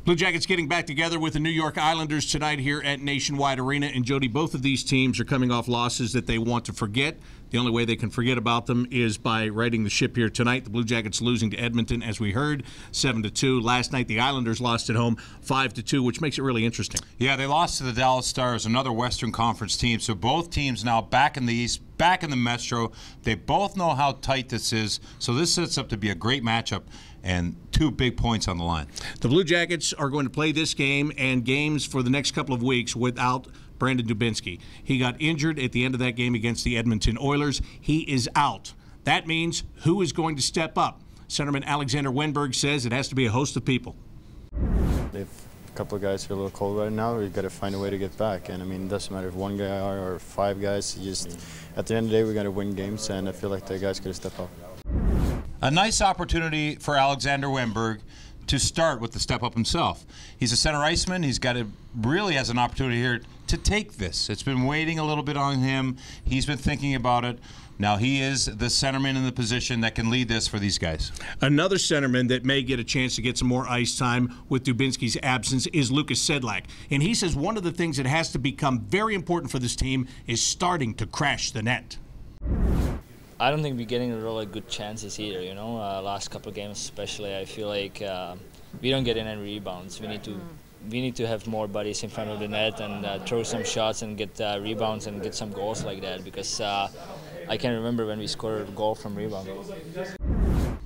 Blue Jackets getting back together with the New York Islanders tonight here at Nationwide Arena. And, Jody, both of these teams are coming off losses that they want to forget. The only way they can forget about them is by righting the ship here tonight. The Blue Jackets losing to Edmonton, as we heard, 7-2. Last night, the Islanders lost at home 5-2, which makes it really interesting. Yeah, they lost to the Dallas Stars, another Western Conference team. So both teams now back in the East, back in the Metro. They both know how tight this is. So this sets up to be a great matchup, and 2 big points on the line. The Blue Jackets are going to play this game and games for the next couple of weeks without Brandon Dubinsky. He got injured at the end of that game against the Edmonton Oilers. He is out. That means who is going to step up? Centerman Alexander Wenberg says it has to be a host of people. If a couple of guys are a little cold right now, we've got to find a way to get back. And I mean, it doesn't matter if 1 guy or 5 guys. Just at the end of the day, we got to win games, and I feel like the guys got to step up. A nice opportunity for Alexander Wenberg to start with the step up himself. He's a center iceman. He's got really has an opportunity here to take this. It's been waiting a little bit on him. He's been thinking about it. Now he is the centerman in the position that can lead this for these guys. Another centerman that may get a chance to get some more ice time with Dubinsky's absence is Lucas Sedlak. And he says one of the things that has to become very important for this team is starting to crash the net. I don't think we're getting really good chances either, you know. Last couple of games especially, I feel like we don't get any rebounds. We need to have more bodies in front of the net and throw some shots and get rebounds and get some goals like that, because I can remember when we scored a goal from rebound.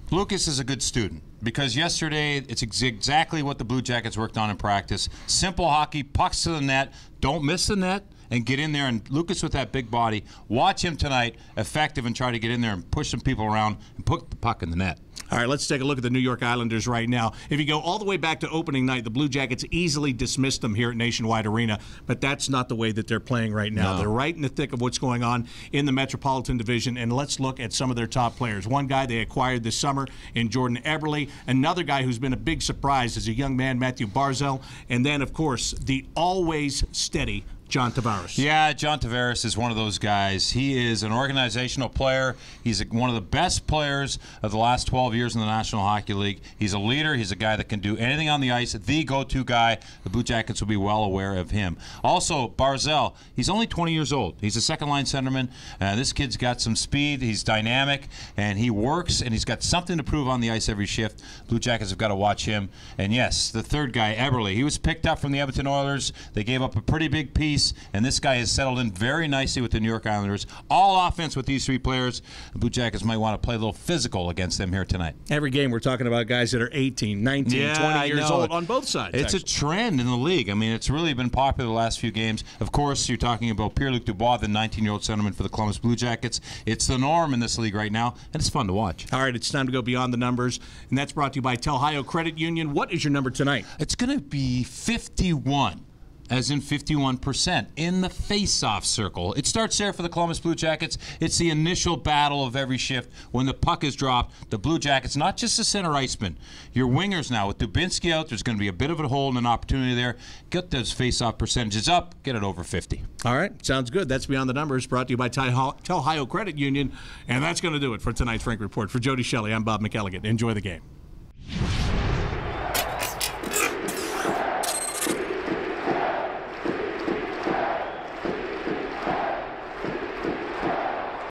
Lucas is a good student because yesterday it's exactly what the Blue Jackets worked on in practice. Simple hockey, pucks to the net, don't miss the net, and get in there. And Lucas with that big body, watch him tonight, effective, and try to get in there and push some people around and put the puck in the net. All right, let's take a look at the New York Islanders right now. If you go all the way back to opening night, the Blue Jackets easily dismissed them here at Nationwide Arena, but that's not the way that they're playing right now. No. They're right in the thick of what's going on in the Metropolitan Division, and let's look at some of their top players. One guy they acquired this summer in Jordan Eberle, another guy who's been a big surprise is a young man, Matthew Barzal, and then, of course, the always steady John Tavares. Yeah, John Tavares is one of those guys. He is an organizational player. He's one of the best players of the last 12 years in the National Hockey League. He's a leader. He's a guy that can do anything on the ice, the go-to guy. The Blue Jackets will be well aware of him. Also, Barzal, he's only 20 years old. He's a second-line centerman. This kid's got some speed. He's dynamic, and he works, and he's got something to prove on the ice every shift. Blue Jackets have got to watch him. And, yes, the third guy, Eberle, he was picked up from the Edmonton Oilers. They gave up a pretty big piece, and this guy has settled in very nicely with the New York Islanders. All offense with these 3 players. The Blue Jackets might want to play a little physical against them here tonight. Every game we're talking about guys that are 18, 19, 20 years old on both sides. It's a trend in the league. I mean, it's really been popular the last few games. Of course, you're talking about Pierre-Luc Dubois, the 19-year-old centerman for the Columbus Blue Jackets. It's the norm in this league right now, and it's fun to watch. All right, it's time to go beyond the numbers, and that's brought to you by Telhio Credit Union. What is your number tonight? It's going to be 51. As in 51% in the face-off circle. It starts there for the Columbus Blue Jackets. It's the initial battle of every shift. When the puck is dropped, the Blue Jackets, not just the center iceman, your wingers now. With Dubinsky out, there's going to be a bit of a hole and an opportunity there. Get those face-off percentages up. Get it over 50. All right, sounds good. That's Beyond the Numbers, brought to you by Telhio Credit Union. And that's going to do it for tonight's Rink Report. For Jody, Shelley, I'm Bob McElligott. Enjoy the game.